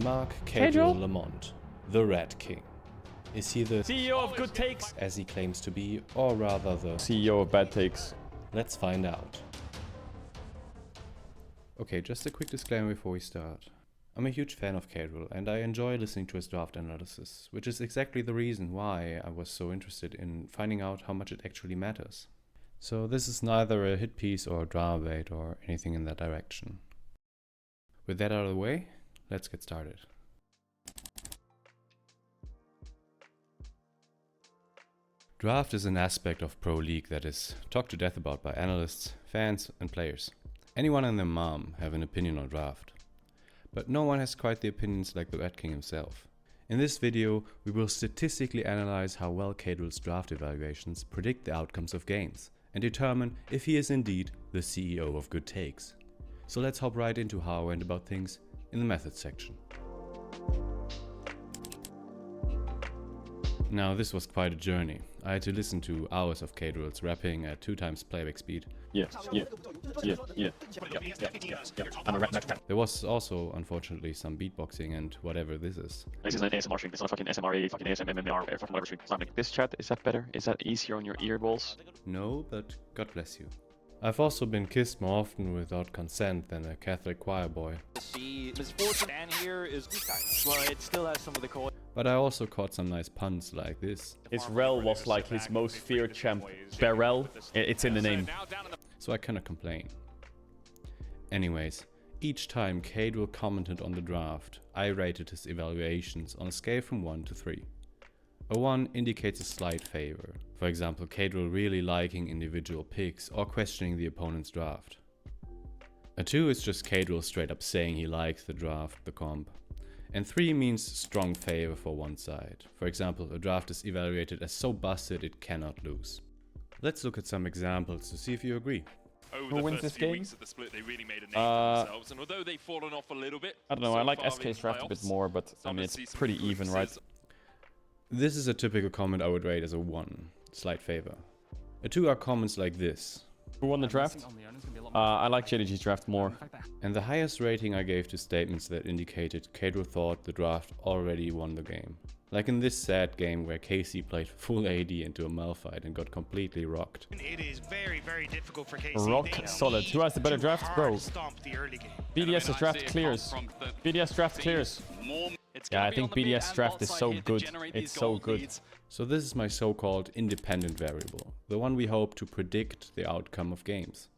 Mark Caedrel Lamont, the Red King. Is he the CEO of good takes, as he claims to be, or rather the CEO of bad takes? Let's find out. Okay, just a quick disclaimer before we start. I'm a huge fan of Caedrel and I enjoy listening to his draft analysis, which is exactly the reason why I was so interested in finding out how much it actually matters. So this is neither a hit piece or a drama bait or anything in that direction. With that out of the way, let's get started. Draft is an aspect of Pro League that is talked to death about by analysts, fans and players. Anyone and their mom have an opinion on draft. But no one has quite the opinions like the Red King himself. In this video, we will statistically analyze how well Caedrel's draft evaluations predict the outcomes of games and determine if he is indeed the CEO of good takes. So let's hop right into how I went about things in the methods section. Now this was quite a journey. I had to listen to hours of Caedrel's rapping at 2x playback speed. Yeah. I'm a rat next time. There was also, unfortunately, some beatboxing and whatever this is. This is an ASMR stream. It's not a fucking SMRA, fucking ASMR, fucking whatever stream. It's not like this chat. Is that better? Is that easier on your earballs? No, but God bless you. I've also been kissed more often without consent than a Catholic choir boy. The misfortune and here is well, it still has some of the core. But I also caught some nice puns like this. Israel was like his most feared champ. Barrel, it's in the name. So I cannot complain. Anyways, each time Caedrel commented on the draft, I rated his evaluations on a scale from 1 to 3. A 1 indicates a slight favor. For example, Caedrel really liking individual picks or questioning the opponent's draft. A 2 is just Caedrel straight up saying he likes the draft, the comp. And 3 means strong favor for one side. For example, a draft is evaluated as so busted it cannot lose. Let's look at some examples to see if you agree. Who wins this game? Really made a name for themselves, and although they've fallen off a little bit, I don't know, I like SK's draft a bit more, but I mean, it's pretty even, right? This is a typical comment I would rate as a 1, slight favor. A 2 are comments like this. Who won the draft? I like JDG's draft more. And the highest rating I gave to statements that indicated Caedrel thought the draft already won the game. Like in this sad game where KC played full AD into a Malphite and got completely rocked. It is very, very difficult for KC. Rock solid. Who has the better draft, bro? BDS's draft clears. BDS draft clears. Yeah, I think BDS draft is so good. It's so good. So this is my so-called independent variable, the one we hope to predict the outcome of games,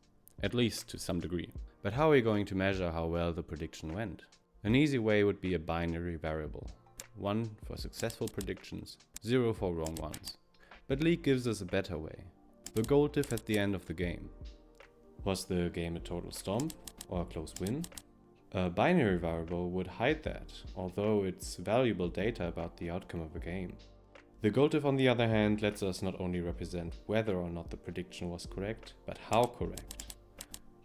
at least to some degree. But how are we going to measure how well the prediction went? An easy way would be a binary variable. 1 for successful predictions, 0 for wrong ones. But League gives us a better way. The goal diff at the end of the game. Was the game a total stomp or a close win? A binary variable would hide that, although it's valuable data about the outcome of a game. The goal diff on the other hand lets us not only represent whether or not the prediction was correct, but how correct.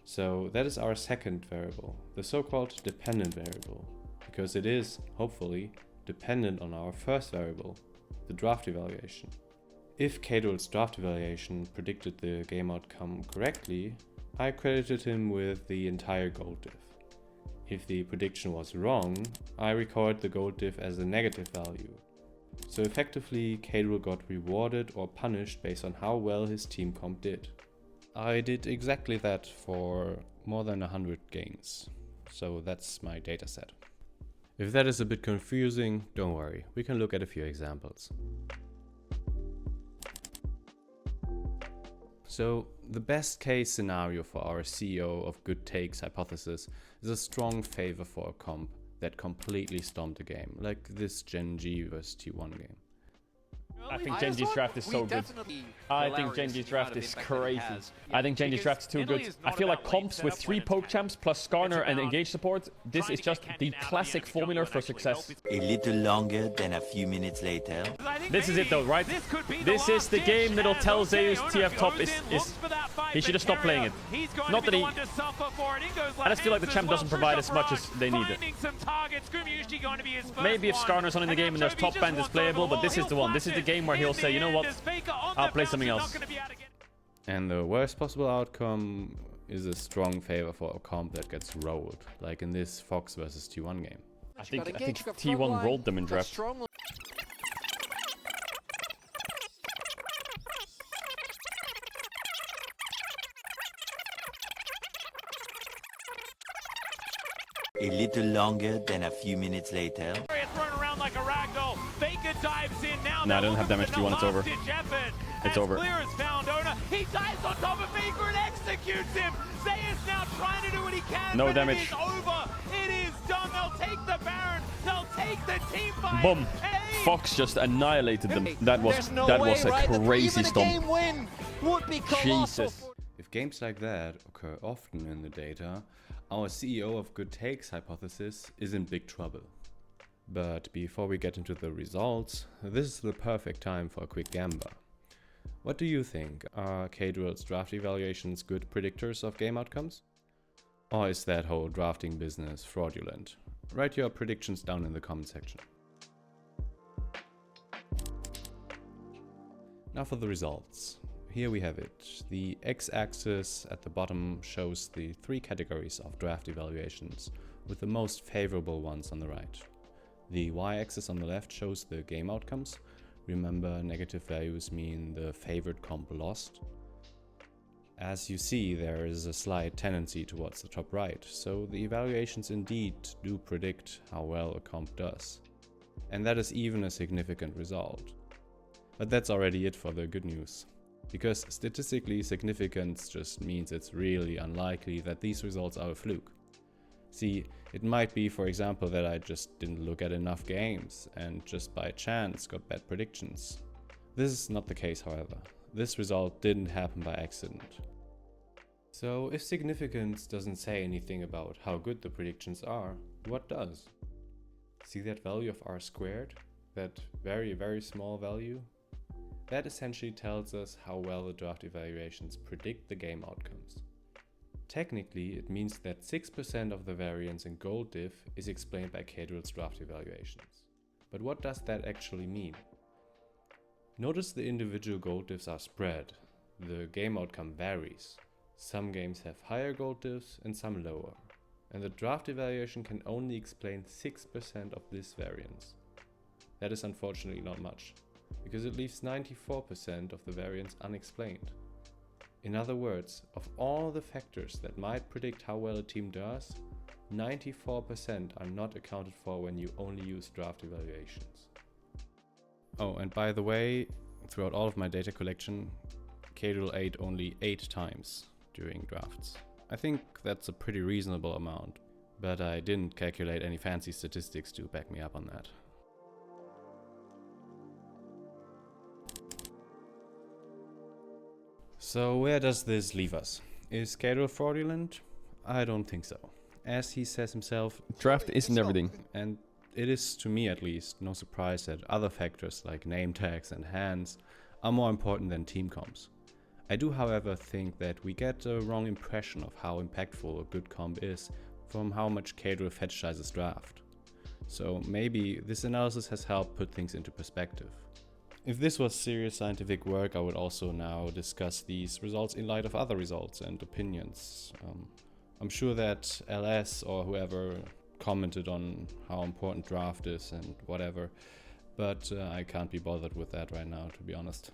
So that is our second variable, the so-called dependent variable, because it is, hopefully, dependent on our first variable, the draft evaluation. If Caedrel's draft evaluation predicted the game outcome correctly, I credited him with the entire goal diff. If the prediction was wrong, I record the goal diff as a negative value. So effectively, Caedrel got rewarded or punished based on how well his team comp did. I did exactly that for more than 100 games, so that's my dataset. If that is a bit confusing, don't worry, we can look at a few examples. So, the best case scenario for our CEO of good takes hypothesis is a strong favor for a comp that completely stomped the game, like this Gen G vs T1 game. I think Genji's draft is so good. I think Genji's draft is crazy. I think Genji's draft is too good. I feel like comps with 3 poke champs plus Skarner and engage support, this is just the classic formula for success. A little longer than a few minutes later. This is it though, right? This is the game that'll tell Zeus TF top is he should have stopped playing it. Not that he... I just feel like the champ doesn't provide as much as they need it. Maybe if Skarner's on in the game and there's top band is playable, but this is the one. This is the game where he'll say, you know what, I'll play something else. And the worst possible outcome is a strong favor for a comp that gets rolled, like in this Fox vs T1 game. I think T1 rolled them in draft. A little longer than a few minutes later. Nah, I don't have damage. T1, it's over. It's over. He dives on top of Faker and executes him. Zeus now trying to do what he can. No damage. It is over. It is done. They'll take the Baron. They'll take the team fight. Boom. Fox just annihilated them. That was a crazy stomp. Jesus. If games like that occur often in the data, our CEO of good takes hypothesis is in big trouble. But before we get into the results, this is the perfect time for a quick gamba. What do you think? Are Caedrel's draft evaluations good predictors of game outcomes? Or is that whole drafting business fraudulent? Write your predictions down in the comment section. Now for the results. Here we have it. The x-axis at the bottom shows the 3 categories of draft evaluations, with the most favorable ones on the right. The y-axis on the left shows the game outcomes. Remember, negative values mean the favored comp lost. As you see, there is a slight tendency towards the top right, so the evaluations indeed do predict how well a comp does. And that is even a significant result. But that's already it for the good news. Because statistically significance just means it's really unlikely that these results are a fluke. See, it might be, for example, that I just didn't look at enough games and just by chance got bad predictions. This is not the case, however. This result didn't happen by accident. So if significance doesn't say anything about how good the predictions are, what does? See that value of r squared? That very, very small value? That essentially tells us how well the draft evaluations predict the game outcomes. Technically, it means that 6% of the variance in gold diff is explained by Caedrel's draft evaluations. But what does that actually mean? Notice the individual gold diffs are spread. The game outcome varies. Some games have higher gold diffs and some lower. And the draft evaluation can only explain 6% of this variance. That is unfortunately not much, because it leaves 94% of the variance unexplained. In other words, of all the factors that might predict how well a team does, 94% are not accounted for when you only use draft evaluations. Oh, and by the way, throughout all of my data collection, Caedrel ate only 8 times during drafts. I think that's a pretty reasonable amount, but I didn't calculate any fancy statistics to back me up on that. So where does this leave us? Is Caedrel fraudulent? I don't think so. As he says himself, draft isn't everything. And it is, to me at least, no surprise that other factors like name tags and hands are more important than team comps. I do, however, think that we get a wrong impression of how impactful a good comp is from how much Caedrel fetishizes draft. So maybe this analysis has helped put things into perspective. If this was serious scientific work, I would also now discuss these results in light of other results and opinions. I'm sure that LS or whoever commented on how important draft is and whatever, but I can't be bothered with that right now, to be honest.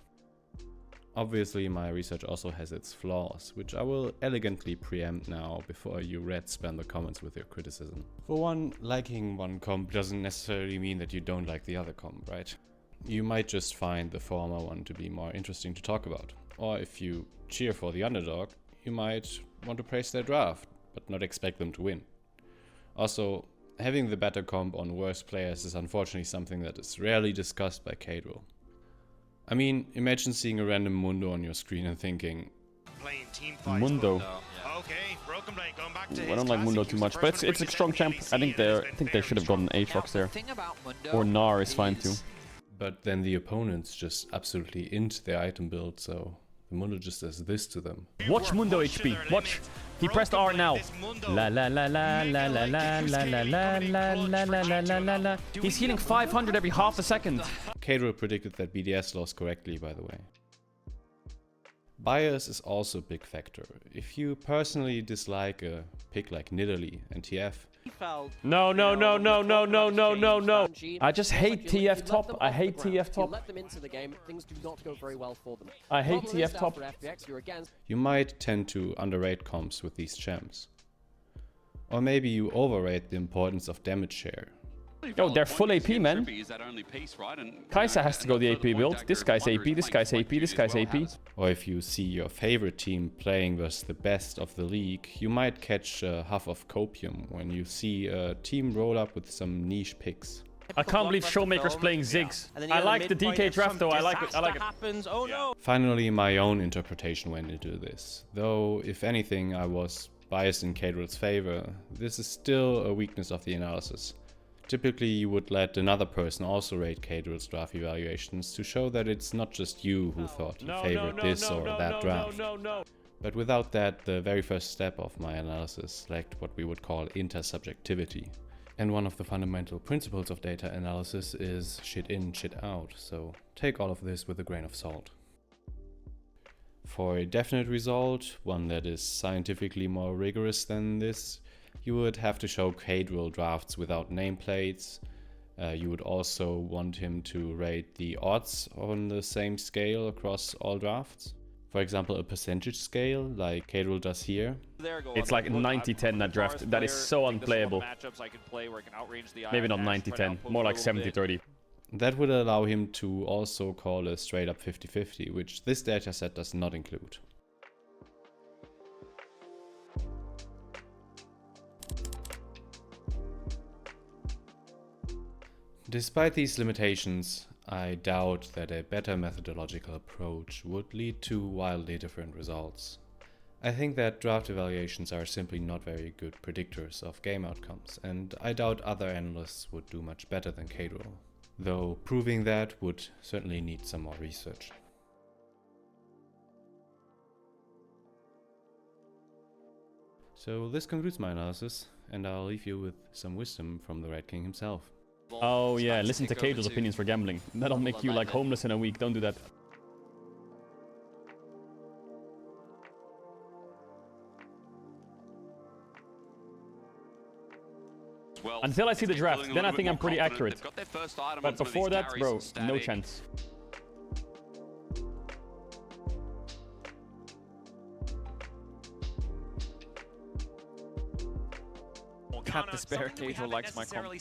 Obviously, my research also has its flaws, which I will elegantly preempt now before you rats spam the comments with your criticism. For one, liking one comp doesn't necessarily mean that you don't like the other comp, right? You might just find the former one to be more interesting to talk about. Or if you cheer for the underdog, you might want to praise their draft, but not expect them to win. Also, having the better comp on worse players is unfortunately something that is rarely discussed by Caedrel. I mean, imagine seeing a random Mundo on your screen and thinking, Mundo. Okay, Broken Blade going back to I don't like Mundo too much, but it's a strong champ. I think they should have gotten Aatrox there. Or Gnar is fine too. But then the opponents just absolutely int their item build, so the Mundo just does this to them. Watch Mundo HP. Watch. He pressed R now. La la la la la la la la la la la la la la la la. He's healing 500 every half a second. Caedrel predicted that BDS lost correctly, by the way. Bias is also a big factor. If you personally dislike a pick like Nidalee and TF, No, no, no, no, no, no, no, no, no. I just hate TF top. I hate TF top. Let them into the game, things do not go very well for them. I hate TF top. You might tend to underrate comps with these champs. Or maybe you overrate the importance of damage share. Yo, they're full AP, man. Kai'Sa has to go the AP build. This guy's AP, this guy's AP, this guy's AP. Or if you see your favorite team playing versus the best of the league, you might catch a huff of copium when you see a team roll up with some niche picks. I can't believe Showmaker's playing Ziggs. I like the DK draft though, I like it, I like it. Oh no! Finally, my own interpretation went into this. Though, if anything, I was biased in Caedrel's favor, this is still a weakness of the analysis. Typically, you would let another person also rate Caedrel's draft evaluations to show that it's not just you who thought you favored this or that draft. But without that, the very first step of my analysis lacked what we would call intersubjectivity. And one of the fundamental principles of data analysis is shit in, shit out, so take all of this with a grain of salt. For a definite result, one that is scientifically more rigorous than this, you would have to show Caedrel drafts without nameplates. You would also want him to rate the odds on the same scale across all drafts. For example, a percentage scale, like Caedrel does here. It's like 90-10 that draft. That is so unplayable. Maybe not 90-10, more like 70-30. That would allow him to also call a straight up 50-50, which this dataset does not include. Despite these limitations, I doubt that a better methodological approach would lead to wildly different results. I think that draft evaluations are simply not very good predictors of game outcomes, and I doubt other analysts would do much better than Caedrel, though proving that would certainly need some more research. So this concludes my analysis, and I'll leave you with some wisdom from the Red King himself. Oh yeah, listen to Caedrel's opinions for gambling. That'll make you like homeless in a week, don't do that. Until I see the draft, then I think I'm pretty accurate. But before that, bro, no chance. Can't despair, Caedrel likes my comp.